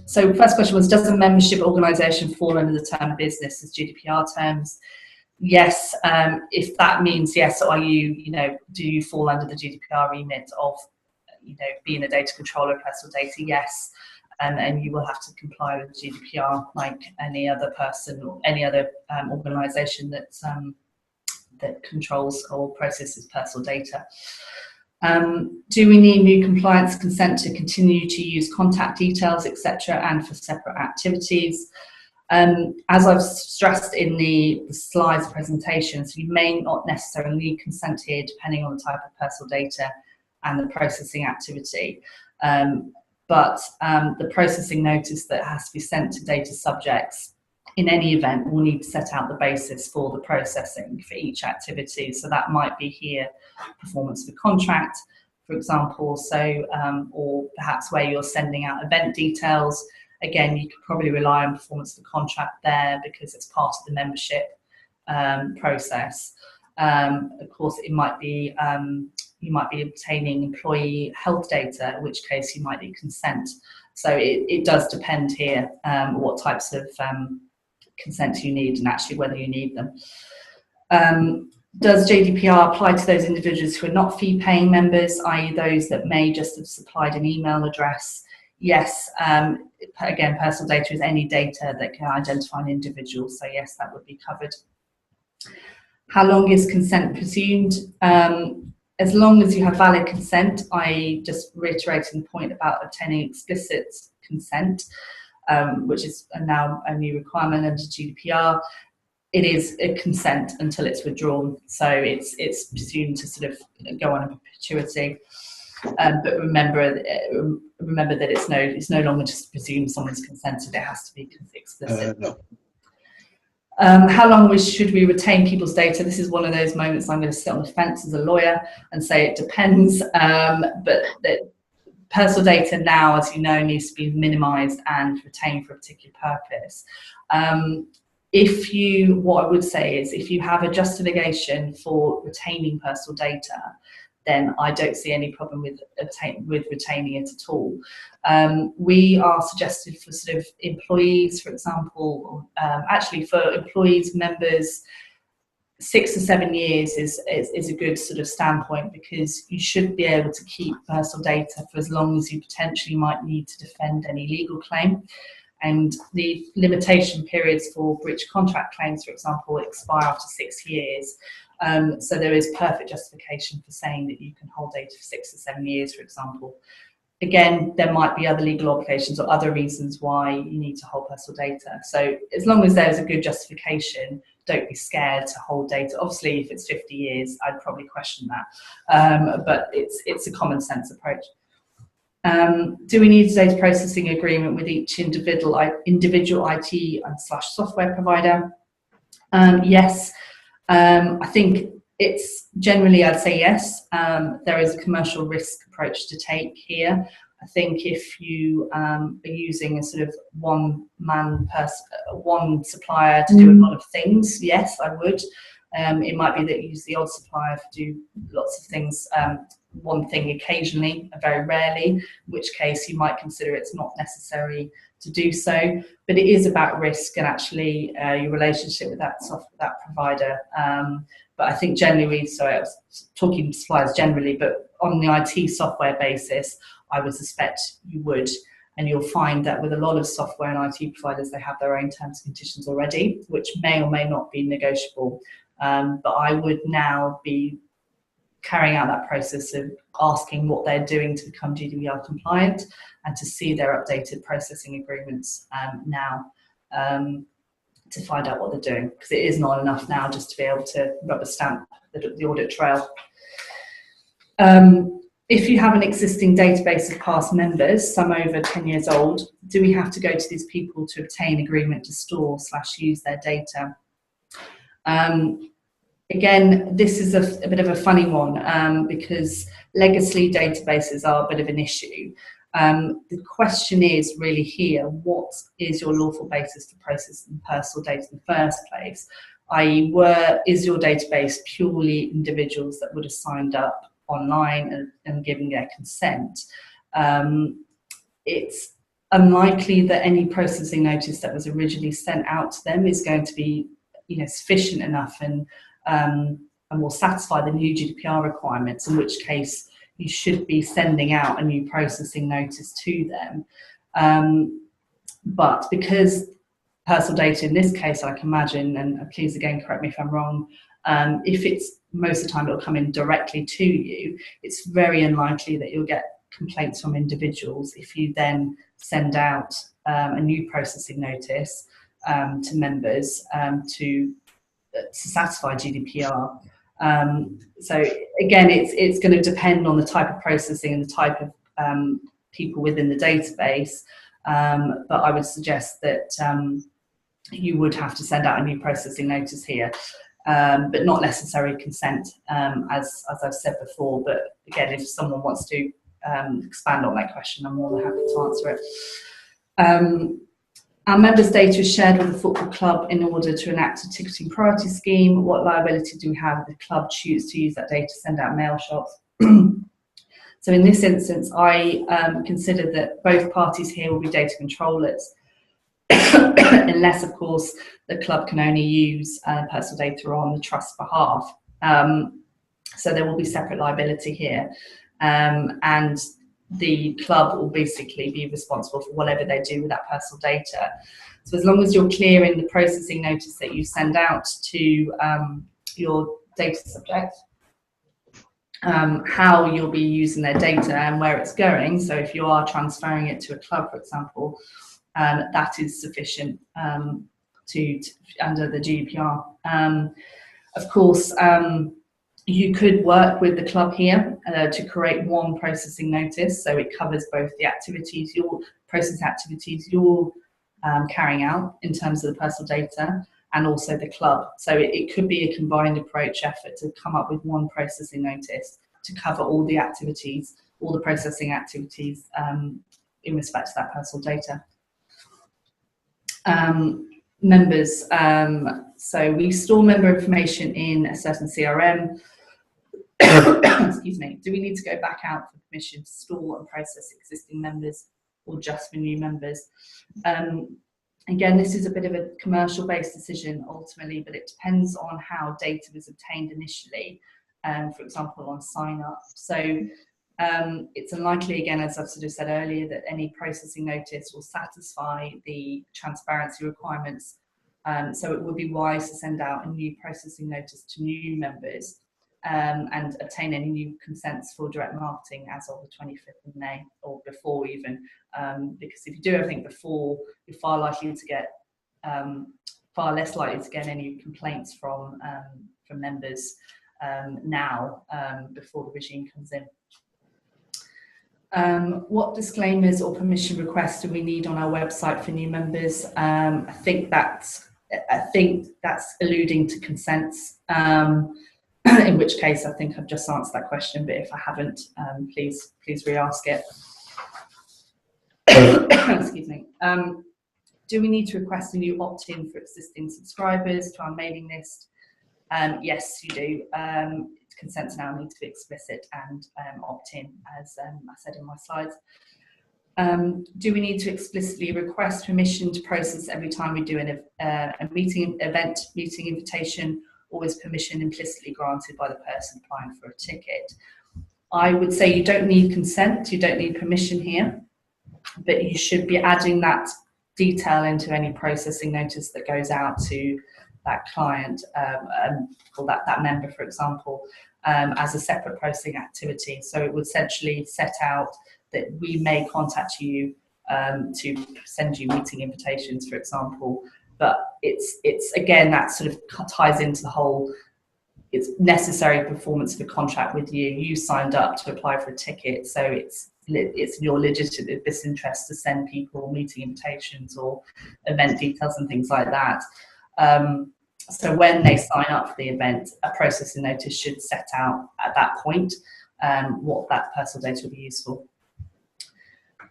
So first question was, does a membership organisation fall under the term business as GDPR terms? Yes, if that means yes, are you, do you fall under the GDPR remit of, being a data controller of personal data? Yes, and you will have to comply with GDPR like any other person or any other organisation that controls or processes personal data. Do we need new compliance consent to continue to use contact details, etc., and for separate activities? As I've stressed in the slides presentation, so you may not necessarily need consent here depending on the type of personal data and the processing activity. But the processing notice that has to be sent to data subjects in any event will need to set out the basis for the processing for each activity. So that might be here performance of a contract, for example, or perhaps where you're sending out event details. Again, you could probably rely on performance of the contract there because it's part of the membership process. Of course, it might be you might be obtaining employee health data, in which case you might need consent. So it does depend here what types of consent you need and actually whether you need them. Does GDPR apply to those individuals who are not fee-paying members, i.e. those that may just have supplied an email address? Yes, again, personal data is any data that can identify an individual, so yes, that would be covered. How long is consent presumed? As long as you have valid consent, i.e. just reiterating the point about obtaining explicit consent, which is now a new requirement under GDPR, it is a consent until it's withdrawn. So it's presumed to sort of go on in perpetuity. But remember that it's no longer just presumed someone's consented, it has to be explicit. No. How long should we retain people's data? This is one of those moments I'm going to sit on the fence as a lawyer and say it depends, but that personal data now, as you know, needs to be minimised and retained for a particular purpose. What I would say is if you have a justification for retaining personal data, then I don't see any problem with retaining it at all. We are suggested for sort of employees, for example, actually for employees, members, 6 to 7 years is a good sort of standpoint, because you should be able to keep personal data for as long as you potentially might need to defend any legal claim. And the limitation periods for breach of contract claims, for example, expire after 6 years. So there is perfect justification for saying that you can hold data for 6 to 7 years, for example. Again, there might be other legal obligations or other reasons why you need to hold personal data. So as long as there's a good justification, don't be scared to hold data. Obviously, if it's 50 years, I'd probably question that. But it's a common sense approach. Do we need a data processing agreement with each individual IT and /software provider? Yes. I think it's generally, I'd say yes. There is a commercial risk approach to take here. I think if you are using a sort of one supplier to do a lot of things, yes, I would. It might be that you use the odd supplier to do lots of things, one thing occasionally, very rarely, in which case you might consider it's not necessary to do so. But it is about risk and actually your relationship with that provider. But I think generally, I was talking suppliers generally, but on the IT software basis, I would suspect you would. And you'll find that with a lot of software and IT providers, they have their own terms and conditions already, which may or may not be negotiable. But I would now be carrying out that process of asking what they're doing to become GDPR compliant and to see their updated processing agreements now to find out what they're doing, because it is not enough now just to be able to rubber stamp the audit trail. If you have an existing database of past members, some over 10 years old, do we have to go to these people to obtain agreement to store / use their data? Again, this is a bit of a funny one because legacy databases are a bit of an issue. The question is really here, what is your lawful basis to process personal data in the first place? i.e. is your database purely individuals that would have signed up online and given their consent? It's unlikely that any processing notice that was originally sent out to them is going to be, sufficient enough and will satisfy the new GDPR requirements, in which case you should be sending out a new processing notice to them. But because personal data in this case, I can imagine, and please again correct me if I'm wrong, if it's most of the time it'll come in directly to you, it's very unlikely that you'll get complaints from individuals if you then send out a new processing notice to members to satisfy GDPR. So again, it's going to depend on the type of processing and the type of people within the database, but I would suggest that you would have to send out a new processing notice here, but not necessary consent, as I've said before. But again, if someone wants to expand on that question, I'm more than happy to answer it. Our members' data is shared with the football club in order to enact a ticketing priority scheme. What liability do we have if the club choose to use that data to send out mail shots? So in this instance, I consider that both parties here will be data controllers, unless, of course, the club can only use personal data on the trust's behalf. So there will be separate liability here. And the club will basically be responsible for whatever they do with that personal data. So as long as you're clear in the processing notice that you send out to your data subject, how you'll be using their data and where it's going. So if you are transferring it to a club, for example, that is sufficient to under the GDPR. Of course, you could work with the club here to create one processing notice, so it covers both the activities, your process activities you're carrying out in terms of the personal data, and also the club. So it could be a combined approach effort to come up with one processing notice to cover all the activities, all the processing activities in respect to that personal data. Members, so we store member information in a certain CRM. Excuse me. Do we need to go back out for permission to store and process existing members, or just for new members? Again, this is a bit of a commercial-based decision ultimately, but it depends on how data was obtained initially, for example, on sign-up. So it's unlikely, again, as I've sort of said earlier, that any processing notice will satisfy the transparency requirements. So it would be wise to send out a new processing notice to new members and obtain any new consents for direct marketing as of the 25th of May or before even, because if you do everything before, you're far less likely to get any complaints from members now before the regime comes in. What disclaimers or permission requests do we need on our website for new members? I think that's alluding to consents. In which case, I think I've just answered that question, but if I haven't, please re-ask it. Excuse me. Do we need to request a new opt-in for existing subscribers to our mailing list? Yes, you do. Consents now need to be explicit and opt-in, as I said in my slides. Do we need to explicitly request permission to process every time we do a meeting invitation, or is permission implicitly granted by the person applying for a ticket? I would say you don't need consent, you don't need permission here, but you should be adding that detail into any processing notice that goes out to that client or that member, for example, as a separate processing activity. So it would essentially set out that we may contact you to send you meeting invitations, for example. But it's again, that sort of ties into the whole, it's necessary performance of a contract with you. You signed up to apply for a ticket, so it's your legitimate business interest to send people meeting invitations or event details and things like that. So when they sign up for the event, a processing notice should set out at that point what that personal data will be used for.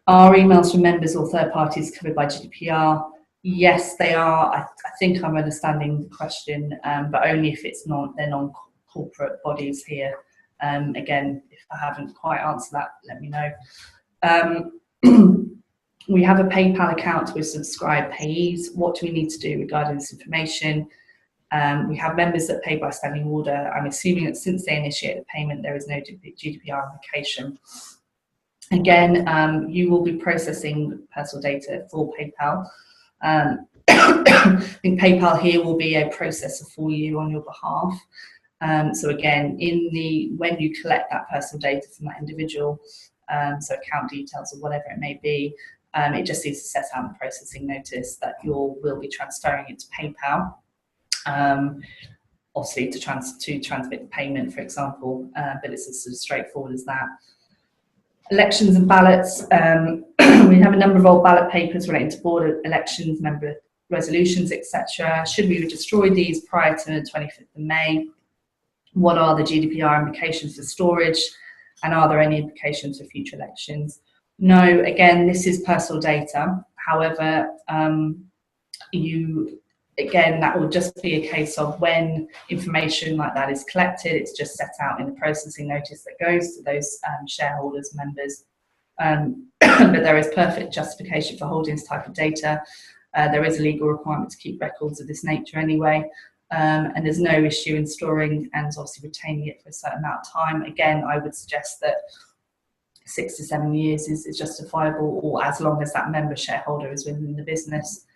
Are emails from members or third parties covered by GDPR? Yes, they are. I think I'm understanding the question, but only if they're non-corporate bodies here. Again, if I haven't quite answered that, let me know. We have a PayPal account with subscribed payees. What do we need to do regarding this information? We have members that pay by standing order. I'm assuming that since they initiate the payment, there is no GDPR implication. Again, you will be processing personal data for PayPal. I think PayPal here will be a processor for you on your behalf. So again, when you collect that personal data from that individual, so account details or whatever it may be, it just needs to set out the processing notice that will be transferring it to PayPal. Obviously to transmit the payment, for example, but it's as sort of straightforward as that. Elections and ballots. We have a number of old ballot papers relating to board elections, member resolutions, etc. Should we destroy these prior to the 25th of May? What are the GDPR implications for storage? And are there any implications for future elections? No, again, this is personal data. However, again, that will just be a case of when information like that is collected, it's just set out in the processing notice that goes to those shareholders, members. But there is perfect justification for holding this type of data. There is a legal requirement to keep records of this nature anyway. And there's no issue in storing and obviously retaining it for a certain amount of time. Again, I would suggest that 6 to 7 years is justifiable, or as long as that member shareholder is within the business.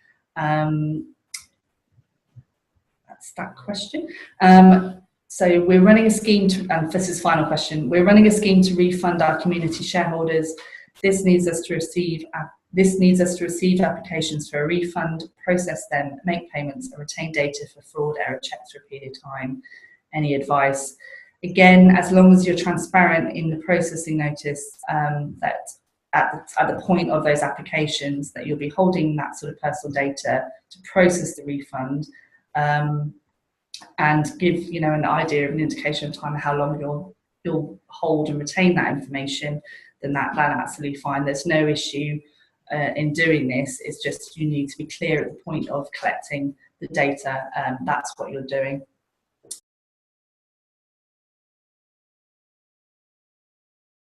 That's that question. So we're running a scheme to, and this is final question, we're running a scheme to refund our community shareholders. This needs us to receive applications for a refund, process them, make payments, and retain data for fraud error checks for a period of time. Any advice? Again, as long as you're transparent in the processing notice, that at the point of those applications that you'll be holding that sort of personal data to process the refund, and give an idea of an indication of time of how long you'll hold and retain that information, then that's absolutely fine. There's no issue in doing this. It's just you need to be clear at the point of collecting the data. That's what you're doing.